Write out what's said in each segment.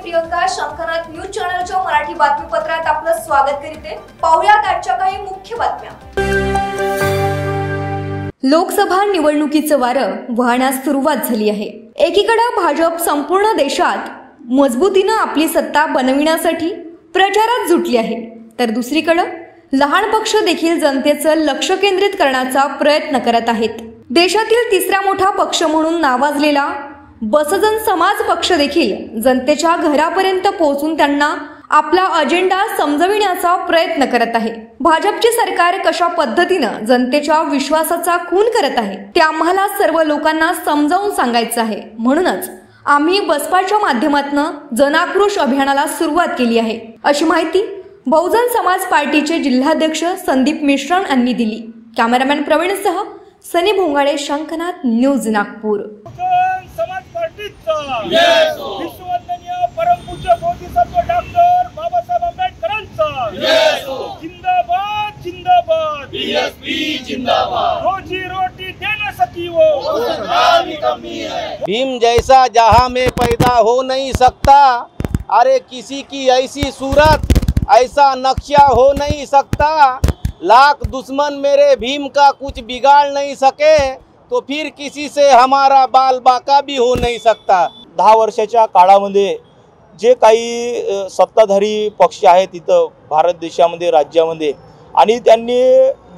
Priyanka Shankarnath news चॅनलच्या मराठी बातमीपत्रात आपलं स्वागत करते। पाहुयात आजच्या काही मुख्य बातम्या। लोकसभा निवडणुकीचं वारं वाहण्यास सुरुवात झाली आहे। एकीकडे भाजप संपूर्ण देशात मजबूतीने आपली सत्ता बनविण्यासाठी प्रचारात जुटली आहे, तर दुसरीकडे लहान पक्ष देखील जनतेचं लक्ष केंद्रित करण्याचा प्रयत्न करत आहेत। देशातील तिसरा मोठा पक्ष म्हणून नावाजलेला बसजन समाज पक्ष देखील जनतेच्या घरापर्यंत पोहोचून त्यांना आपला अजेंडा समजविण्याचा प्रयत्न करत आहे। भाजपचे सरकार कशा पद्धतीने जनतेच्या विश्वासाचा खून करत आहे ते आम्हाला सर्व लोकांना समजावून सांगायचं आहे। म्हणूनच आम्ही बसपाच्या माध्यमातून जनाक्रोश अभियानाला सुरुवात केली आहे, अशी माहिती बहुजन समाज पार्टीचे जिल्हाध्यक्ष संदीप मिश्रण यांनी दिली। कॅमेरामॅन प्रवीणसह सनी भोंगाडे, शंकरनाथ न्यूज नागपूर। समाज पार्टीचा विश्ववंदनीय परमपूज्य बोधिसत्व डॉक्टर बाबासाहेब आंबेडकरांचा जिंदाबाद जिंदाबाद, बीएसपी जिंदाबाद। रोजी रोटी देण्यासाठी वो भीम जैसा जहां में पैदा हो नहीं सकता, अरे किसी की ऐसी सूरत ऐसा नक्शा हो नहीं सकता। लाख दुश्मन मेरे भीम का कुछ बिगाड़ नहीं सके, तो फिर किसी से हमारा बाल बाका भी हो नहीं सकता। 10 वर्षाच्या काळामध्ये जे काही सत्ताधारी पक्ष आहेत तिथं भारत देशामध्ये, राज्यामध्ये, आणि त्यांनी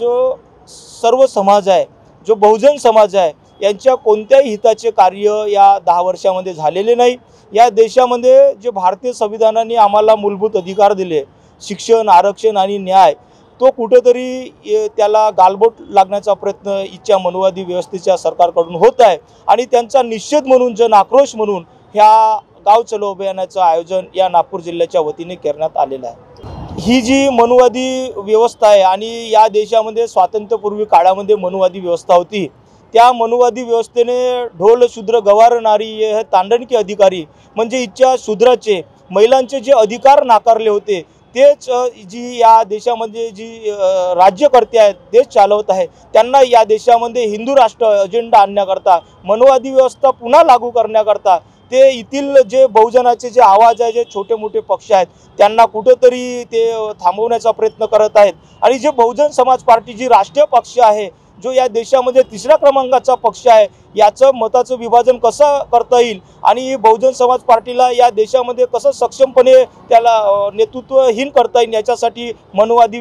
जो सर्व समाज आहे, जो बहुजन समाज आहे, यांच्या कोणत्याही हिताचे कार्य या 10 वर्षामध्ये झालेले नाही। या देशामध्ये जे भारतीय संविधानाने आम्हाला मूलभूत अधिकार दिले, शिक्षण, आरक्षण आणि न्याय, तो कुठेतरी त्याला गालबोट लागण्याचा प्रयत्न इच्छा मनोवादी व्यवस्थेच्या सरकारकडून होत आहे। आणि त्यांचा निषेध म्हणून, जन आक्रोश म्हणून ह्या गाव चलो अभियानाचं आयोजन या नागपूर जिल्ह्याच्या वतीने करण्यात आलेलं आहे। ही जी मनुवादी व्यवस्था आहे आणि या देशामध्ये स्वातंत्र्यपूर्वी काळामध्ये मनुवादी व्यवस्था होती, त्या मनुवादी व्यवस्थेने ढोल शूद्र गवार नारी हे तांडणकी अधिकारी म्हणजे इच्छा शूद्राचे, महिलांचे जे अधिकार नाकारले होते, तेच जी या देशामध्ये जी राज्यकर्ते आहेत, देश चालवत आहे, त्यांना या देशामध्ये हिंदू राष्ट्र अजेंडा आणण्याकरता, मनुवादी व्यवस्था पुन्हा लागू करण्याकरता ते येथील जे बहुजनाचे जे आवाज आहे, जे छोटे मोठे पक्ष आहेत, त्यांना कुठेतरी ते थांबवण्याचा प्रयत्न करत आहेत। आणि जे बहुजन समाज पार्टी जी राष्ट्रीय पक्ष आहे, जो या देशामध्ये 3ऱ्या क्रमांकाचा पक्ष आहे, याचं मताचं विभाजन कसं करता येईल आणि बहुजन समाज पार्टीला या देशामध्ये कसं सक्षमपणे त्याला नेतृत्वहीन करता येईल, याच्यासाठी मनुवादी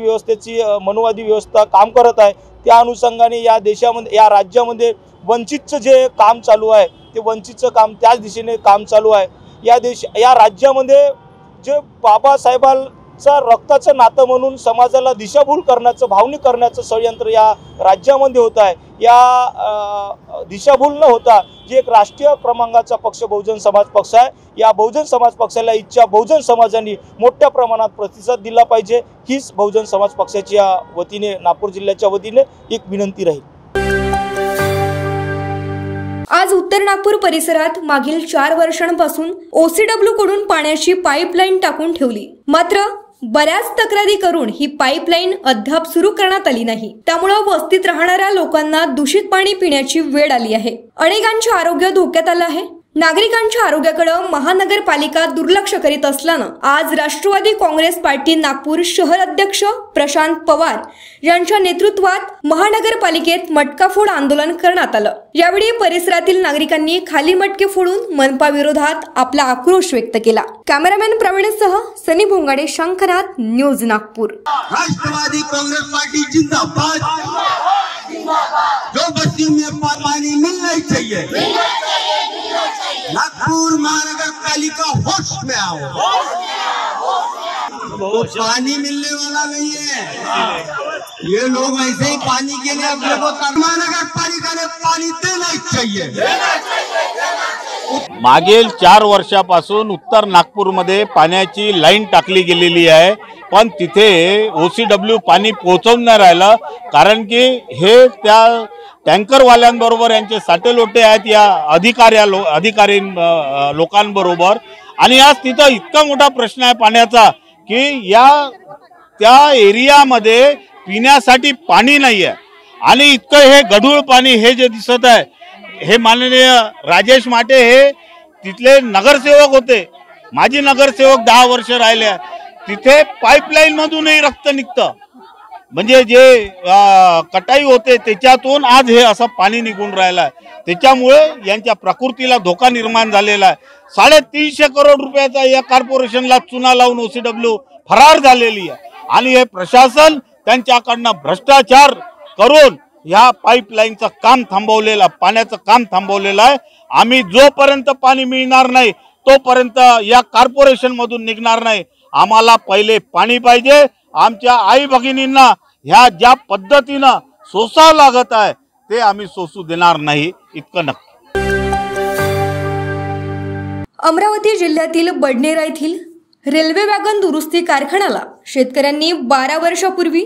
व्यवस्था काम करत आहे। त्या अनुषंगाने या देशामध्ये, या राज्यामध्ये वंचितचं जे काम चालू आहे, ते वंचितचं काम त्याच दिशेने काम चालू आहे। या राज्यामध्ये जे बाबासाहेबांचा रक्ताचं नातं म्हणून समाजाला दिशाभूल करण्याचं, भावनिक करण्याचं षडयंत्र या राज्यामध्ये होत आहे। या दिशाभूल न होता जे एक राष्ट्रीय क्रमांकाचा पक्ष बहुजन समाज पक्ष आहे, या बहुजन समाज पक्षाला इच्छा बहुजन समाजाने मोठ्या प्रमाणात प्रतिसाद दिला पाहिजे, हीच बहुजन समाज पक्षाच्या वतीने, नागपूर जिल्ह्याच्या वतीने एक विनंती राहील। आज उत्तर नागपूर परिसरात मागील 4 वर्षांपासून OCW कडून पाण्याची पाईपलाईन टाकून ठेवली, मात्र बऱ्याच तक्रारी करून ही पाईपलाईन अद्याप सुरू करण्यात आली नाही। त्यामुळे वस्तीत राहणाऱ्या लोकांना दूषित पाणी पिण्याची वेळ आली आहे। अनेकांचे आरोग्य धोक्यात आलं आहे। नागरिकांच्या आरोग्याकडे महानगरपालिका दुर्लक्ष करीत असल्यानं आज राष्ट्रवादी काँग्रेस पार्टी नागपूर शहर अध्यक्ष प्रशांत पवार यांच्या नेतृत्वात महानगरपालिकेत मटकाफोड आंदोलन करण्यात आलं। यावेळी परिसरातील नागरिकांनी खाली मटके फोडून मनपा विरोधात आपला आक्रोश व्यक्त केला। कॅमेरामॅन प्रवीणसह सनी भोंगाडे, शंकरनाथ न्यूज नागपूर। राष्ट्रवादी कांग्रेस पार्टी जिंदाबाद, जो बस्ती में पानी मिलना चाहिए, नागपुर महानगर पालिका होश में आओ। तो पानी मिलने वाला नहीं है, ये लोग ऐसे ही पानी के लिए अपने को, महानगर पालिका ने पानी देना ही चाहिए। मागील 4 वर्षापासून उत्तर नागपूरमध्ये पाण्याची लाईन टाकली गेलेली आहे, पण तिथे OCW पाणी पोहोचवून नाही राहिलं, कारण की हे त्या टँकरवाल्यांबरोबर यांचे साटेलोटे आहेत या अधिकारी लोकांबरोबर। आणि आज तिथं इतका मोठा प्रश्न आहे पाण्याचा की त्या एरियामध्ये पिण्यासाठी पाणी नाही आहे, आणि इतकं हे गढूळ पाणी हे जे दिसत आहे, हे माननीय राजेश माटे हे तिथले नगरसेवक होते, माझी नगरसेवक 10 वर्ष राहिले, तिथे पाईपलाईन मधूनही रक्त निघतं, म्हणजे जे कटाई होते त्याच्यातून आज हे असं पाणी निघून राहिलं आहे. त्याच्यामुळे यांच्या प्रकृतीला धोका निर्माण झालेला आहे. 350 करोड रुपयाचा या कॉर्पोरेशनला चुना लावून OCW फरार झालेली आहे आणि हे प्रशासन त्यांच्याकडनं भ्रष्टाचार करून ह्या पाईपलाईनचं काम थांबवलेलं, पाण्याचं काम थांबवलेलं आहे. आम्ही जोपर्यंत पाणी मिळणार नाही तोपर्यंत या कॉर्पोरेशन मधून निघणार नाही. आम्हाला पहिले पाणी पाहिजे. आमच्या आई भगिनींना ह्या ज्या पद्धतीनं सोसावं लागत आहे ते आम्ही सोसू देणार नाही, इतकं नक्की. अमरावती जिल्ह्यातील बडनेरा येथील रेल्वे वॅगन दुरुस्ती कारखान्याला शेतकऱ्यांनी 12 वर्षापूर्वी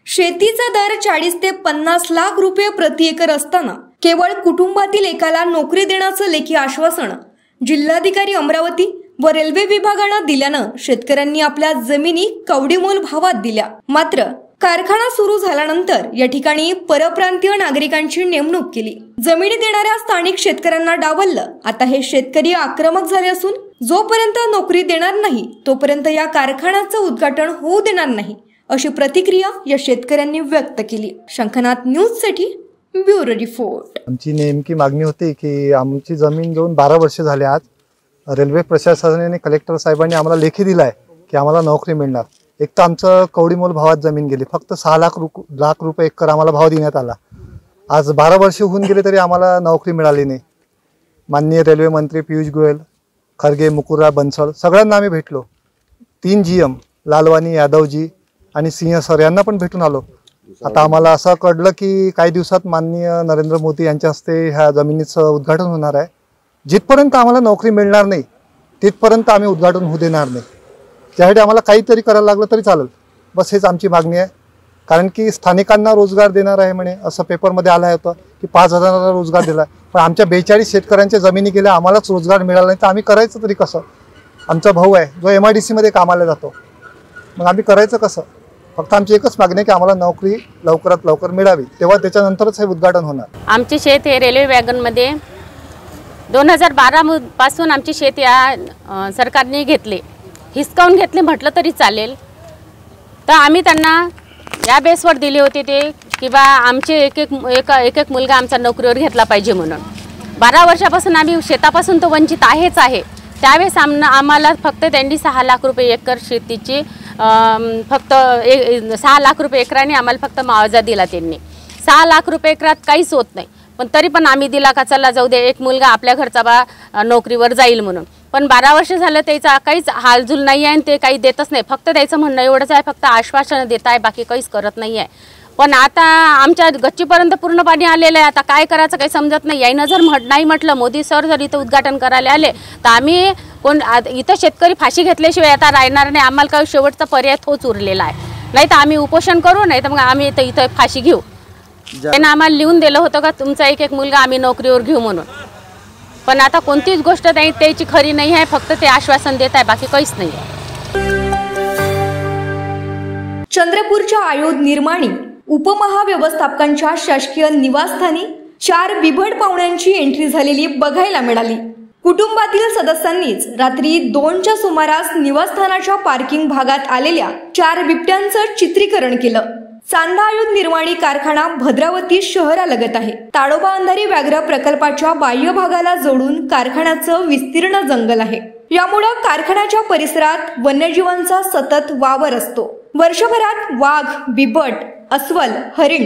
शेतीचा दर 40 ते 50 लाख रुपये प्रति एकर असताना केवळ कुटुंबातील एकाला नोकरी देण्याचं लेखी आश्वासन जिल्हाधिकारी अमरावती व रेल्वे विभागानं दिल्यानं शेतकऱ्यांनी आपल्या जमिनी कवडीमोल भावात दिल्या. मात्र कारखाना सुरू झाल्यानंतर या ठिकाणी परप्रांतीय नागरिकांची नेमणूक केली. जमिनी देणाऱ्या स्थानिक शेतकऱ्यांना डावललं. आता हे शेतकरी आक्रमक झाले असून जोपर्यंत नोकरी देणार नाही तोपर्यंत या कारखान्याचं उद्घाटन होऊ देणार नाही, अशी प्रतिक्रिया या शेतकऱ्यांनी व्यक्त केली. शंखनाथ न्यूज साठी ब्युरो रिपोर्ट. आमची नेमकी मागणी होती की आमची जमीन घेऊन 12 वर्ष झाले. आज रेल्वे प्रशासनाने कलेक्टर साहेबांनी आम्हाला लेखी दिलाय की आम्हाला नोकरी मिळणार. एक तर आमचं कवडीमोल भावात जमीन गेली, फक्त 6 लाख रुपये एकर आम्हाला भाव देण्यात आला. आज 12 वर्ष होऊन गेले तरी आम्हाला नोकरी मिळाली नाही. माननीय रेल्वे मंत्री पियुष गोयल, खरगे, मुकुरा, बनसळ सगळ्यांना आम्ही भेटलो. 3 GM लालवानी, यादवजी आणि सिंह सर यांना पण भेटून आलो. आता आम्हाला असं कळलं की काही दिवसात माननीय नरेंद्र मोदी यांच्या हस्ते ह्या जमिनीचं उद्घाटन होणार आहे. जिथपर्यंत आम्हाला नोकरी मिळणार नाही तिथपर्यंत आम्ही उद्घाटन होऊ देणार नाही. त्यासाठी आम्हाला काहीतरी करायला लागलं तरी चालेल, बस हेच आमची मागणी आहे. कारण की स्थानिकांना रोजगार देणार आहे म्हणे असं पेपरमध्ये आलं होतं की 5,000 रोजगार दिला, पण आमच्या 42 शेतकऱ्यांच्या जमिनी गेल्या, आम्हालाच रोजगार मिळाला नाही तर आम्ही करायचं तरी कसं. आमचा भाऊ आहे जो MIDC मध्ये कामाला जातो, मग आम्ही करायचं कसं. फक्त आमची एकच मागणी आहे की आम्हाला नोकरी लवकरात लवकर मिळावी, तेव्हा त्याच्यानंतरच हे उद्घाटन होणार. आमचे शेत हे रेल्वे वॅगनमध्ये 2012 पासून आमची शेत या सरकारने घेतले, हिसकावून घेतले म्हटलं तरी चालेल. तर आम्ही त्यांना या बेसवर दिले होते ते की बा आमचे एक एक मुलगा आमचा नोकरीवर घेतला पाहिजे म्हणून. 12 वर्षापासून आम्ही शेतापासून तो वंचित आहेच आहे. त्यावेळेस आम्हाला फक्त त्यांनी 6 लाख रुपये एकर शेतीची फक्त 6 लाख रुपये एकराने आम्हाला फक्त मुआवजा दिला. त्यांनी 6 लाख रुपये एकरात काहीच होत नाही, पण तरी पण आम्ही दिला का चला जाऊ दे, एक मुलगा आपल्या घरचा बा नोकरीवर जाईल म्हणून. पण 12 वर्ष झालं त्याचा काहीच हालझुल नाही आहे आणि ते काही देतच नाही. फक्त त्याचं म्हणणं एवढंच आहे, फक्त आश्वासन देत आहे, बाकी काहीच करत नाही आहे. पण आता आमच्या गच्चीपर्यंत पूर्ण पाणी आलेलं आहे. आता काय करायचं काही समजत नाही. याईनं जर नाही म्हटलं, मोदी सर जर इथं उद्घाटन करायला आले तर आम्ही इथं शेतकरी फाशी घेतल्याशिवाय आता राहणार नाही. आम्हाला काही शेवटचा पर्याय तोच उरलेला आहे. नाही तर आम्ही उपोषण करू, नाही तर मग आम्ही इथं फाशी घेऊ. त्यांना आम्हाला लिहून दिलं होतं का तुमचा एक मुलगा आम्ही नोकरीवर घेऊ म्हणून. पण आता कोणतीच गोष्ट त्याची खरी नाही आहे, फक्त ते आश्वासन देत आहे, बाकी काहीच नाही आहे. चंद्रपूरच्या आयोध निर्माणी उपमहाव्यवस्थापकांच्या शासकीय निवासस्थानी 4 बिभट पाहुण्यांची एंट्री झालेली बघायला मिळाली. कुटुंबातील सदस्यांनीच रात्री 2च्या सुमारास निवासस्थानाच्या पार्किंग भागात आलेल्या 4 बिबट्यांचं चित्रीकरण केलं. चांदा आयोध निर्माणी कारखाना भद्रावती शहरालगत आहे. ताडोबा अंधारी व्याघ्र प्रकल्पाच्या बाह्य भागाला जोडून कारखान्याचं विस्तीर्ण जंगल आहे. यामुळे कारखान्याच्या परिसरात वन्यजीवांचा सतत वावर असतो. वर्षभरात वाघ, बिबट, अस्वल, हरिण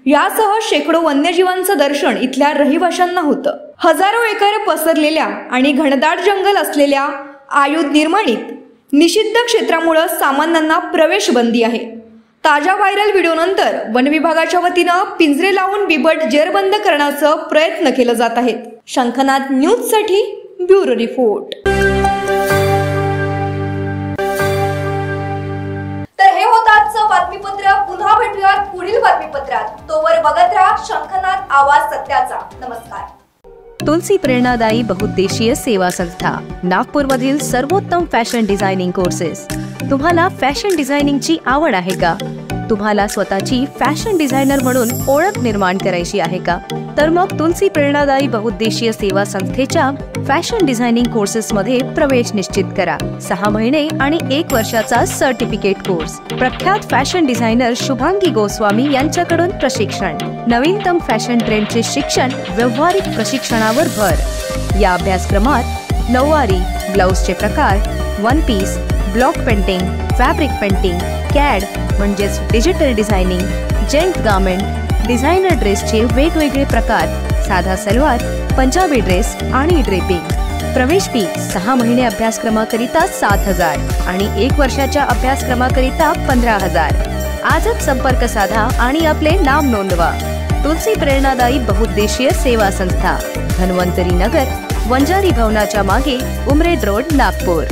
यासह शेकडो वन्यजीवांचं दर्शन इथल्या रहिवाशांना होतं. हजारो एकर पसरलेल्या आणि घनदाट जंगल असलेल्या आयोध निर्माणीत निषिद्ध क्षेत्रामुळे सामान्यांना प्रवेश बंदी आहे. ताज्या व्हायरल व्हिडिओनंतर वन विभागाच्या वतीनं पिंजरे लावून बिबट जेरबंद करण्याचा प्रयत्न केला जात आहेत. शंखनाथ न्यूज साठी ब्युरो रिपोर्ट. तर हे होतं आजचं बातमीपत्र. पुन्हा भेटूयात पुढील बातमीपत्रात. तोवर बघत राहा शंखनाथ आवाज सत्याचा. नमस्कार. तुलसी प्रेरणादायी बहुउद्देशीय सेवा संस्था, नागपूरमधील सर्वोत्तम फॅशन डिझायनिंग कोर्सेस. तुम्हाला फॅशन डिझायनिंगची आवड आहे का? तुम्हाला स्वतःची फॅशन डिझायनर म्हणून ओळख निर्माण करायची आहे का? तर मग तुलसी प्रेरणादायी बहुउद्देशीय सेवा संस्थेच्या फॅशन डिझायनिंग कोर्सेस मध्ये प्रवेश निश्चित करा। 6 महिने आणि 1 वर्षाचा सर्टिफिकेट कोर्स। प्रख्यात फॅशन डिझायनर शुभांगी गोस्वामी यांच्याकडून प्रशिक्षण। नवीनतम फॅशन ट्रेंडचे शिक्षण, व्यावहारिक प्रशिक्षणावर भर। या अभ्यासक्रमात नऊवारी, ब्लाउजचे प्रकार, one piece, block painting, fabric painting, CAD म्हणजेच digital designing, gent garment, designer ड्रेसचे वेगवेगळे प्रकार, साधा सलवार, पंजाबी ड्रेस आणि ड्रेपिंग। प्रवेश फी 6 महिने अभ्यासक्रमाकरिता 7,000 आणि 1 वर्षाच्या अभ्यासक्रमाकरिता 15,000। आजच संपर्क साधा आणि आपले नाम नोंदवा। तुलसी प्रेरणादायी बहुउद्देशीय सेवा संस्था, धन्वंतरी नगर, वंजारी भवनाच्या मागे, उमरेड रोड, नागपूर।